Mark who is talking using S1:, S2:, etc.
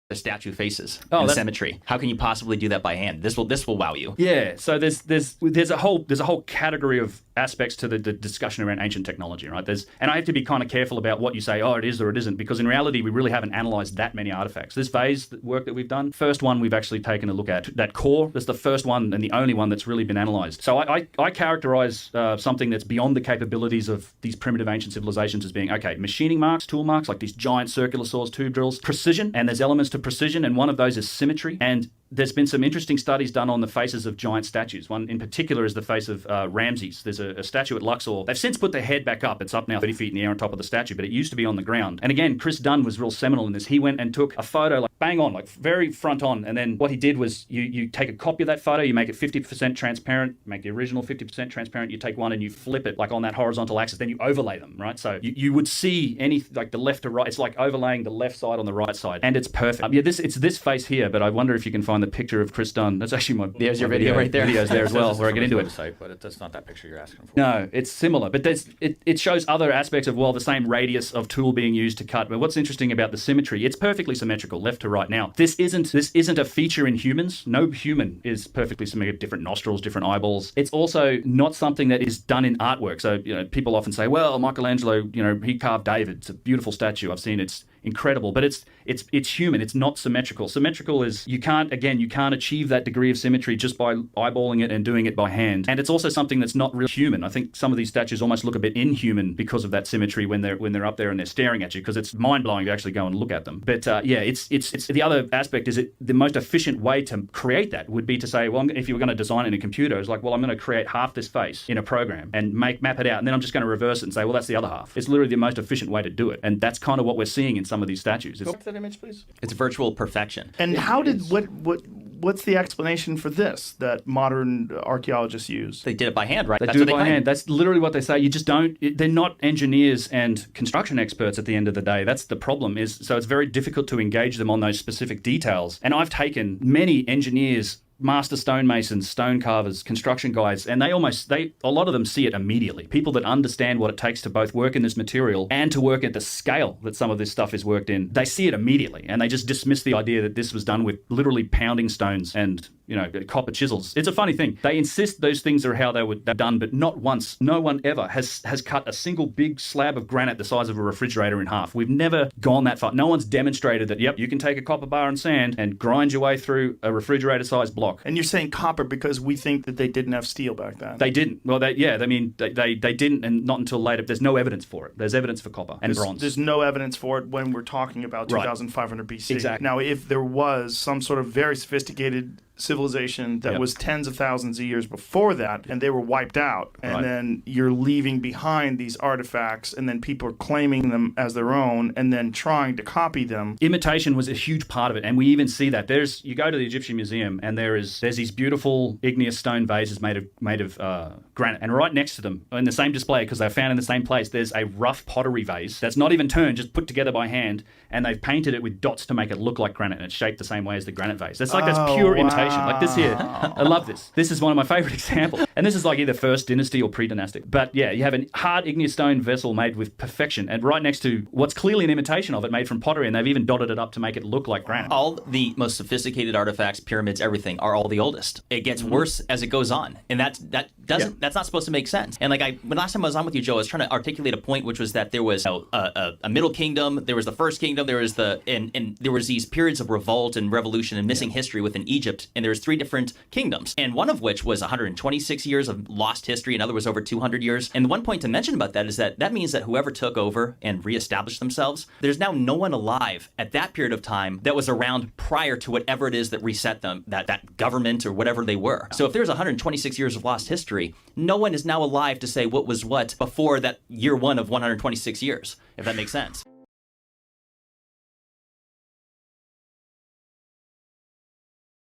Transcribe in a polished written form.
S1: the statue faces and symmetry. How can you possibly do that by hand? This will wow you.
S2: Yeah. So there's a whole category of aspects to the discussion around ancient technology, right? And I have to be kind of careful about what you say, oh, it is or it isn't, because in reality, we really haven't analyzed that many artifacts. This vase work that we've done, first one we've actually taken a look at. That core, that's the first one and the only one that's really been analyzed. So I characterize something that's beyond the capabilities of these primitive ancient civilizations as being, okay, machining marks, tool marks, like these giant circular saws, tube drills, precision, and there's elements to precision, and one of those is symmetry. And there's been some interesting studies done on the faces of giant statues. One in particular is the face of Ramses. There's a statue at Luxor. They've since put the head back up. It's up now 30 feet in the air on top of the statue, but it used to be on the ground. And again, Chris Dunn was real seminal in this. He went and took a photo, like bang on, like very front on. And then what he did was you take a copy of that photo, you make it 50% transparent, make the original 50% transparent. You take one and you flip it like on that horizontal axis, then you overlay them, right? So you would see like the left to right. It's like overlaying the left side on the right side. And it's perfect. It's this face here, but I wonder if you can find the picture of Chris Dunn. That's actually
S1: there's your video right there.
S2: Videos there as well, where I get into it.
S3: But that's not that picture you're asking for.
S2: No, it's similar, but it shows other aspects of, well, the same radius of tool being used to cut. But what's interesting about the symmetry, it's perfectly symmetrical, left to right. Now, this isn't a feature in humans. No human is perfectly symmetrical, different nostrils, different eyeballs. It's also not something that is done in artwork. So, people often say, well, Michelangelo, he carved David. It's a beautiful statue. I've seen it. It's incredible, but it's human. It's not symmetrical. Symmetrical is you can't achieve that degree of symmetry just by eyeballing it and doing it by hand. And it's also something that's not real human. I think some of these statues almost look a bit inhuman because of that symmetry when they're up there and they're staring at you, because it's mind blowing to actually go and look at them. But it's the other aspect is the most efficient way to create that would be to say, well, if you were going to design it in a computer, it's like, well, I'm going to create half this face in a program and map it out, and then I'm just going to reverse it and say, well, that's the other half. It's literally the most efficient way to do it, and that's kind of what we're seeing in some of these statues.
S3: Go back to that image, please.
S1: It's virtual perfection.
S4: And what's the explanation for this that modern archaeologists use?
S1: They did it by hand, right?
S2: They do it by hand. That's literally what they say. You just don't. They're not engineers and construction experts at the end of the day. That's the problem. So it's very difficult to engage them on those specific details. And I've taken many engineers, master stonemasons, stone carvers, construction guys, and a lot of them see it immediately. People that understand what it takes to both work in this material and to work at the scale that some of this stuff is worked in, they see it immediately, and they just dismiss the idea that this was done with literally pounding stones and copper chisels. It's a funny thing. They insist those things are how they're done, but not once, no one ever has cut a single big slab of granite the size of a refrigerator in half. We've never gone that far. No one's demonstrated that, yep, you can take a copper bar and sand and grind your way through a refrigerator-sized block.
S4: And you're saying copper because we think that they didn't have steel back then.
S2: They didn't. Well, they didn't, and not until later. There's no evidence for it. There's evidence for copper and bronze.
S4: There's no evidence for it when we're talking about 2500 BC.
S2: Exactly.
S4: Now, if there was some sort of very sophisticated civilization that was tens of thousands of years before that, and they were wiped out, and then you're leaving behind these artifacts, and then people are claiming them as their own and then trying to copy them.
S2: Imitation was a huge part of it, and we even see that. You go to the Egyptian Museum, and there's these beautiful igneous stone vases made of granite, and right next to them, in the same display, because they're found in the same place, there's a rough pottery vase that's not even turned, just put together by hand, and they've painted it with dots to make it look like granite, and it's shaped the same way as the granite vase. That's pure imitation. Like this here. I love this. This is one of my favorite examples. And this is like either first dynasty or pre-dynastic. But yeah, you have a hard igneous stone vessel made with perfection, and right next to what's clearly an imitation of it made from pottery, and they've even dotted it up to make it look like granite.
S1: All the most sophisticated artifacts, pyramids, everything are all the oldest. It gets worse as it goes on. And that's not supposed to make sense. And when last time I was on with you, Joe, I was trying to articulate a point, which was that there was a middle kingdom, there was the first kingdom, there was and there was these periods of revolt and revolution and missing history within Egypt, and there was three different kingdoms, and one of which was 126 years of lost history, another was over 200 years. And the one point to mention about that is that means that whoever took over and reestablished themselves, there's now no one alive at that period of time that was around prior to whatever it is that reset them, that government or whatever they were. So if there's 126 years of lost history, no one is now alive to say what was what before that year one of 126 years, if that makes sense.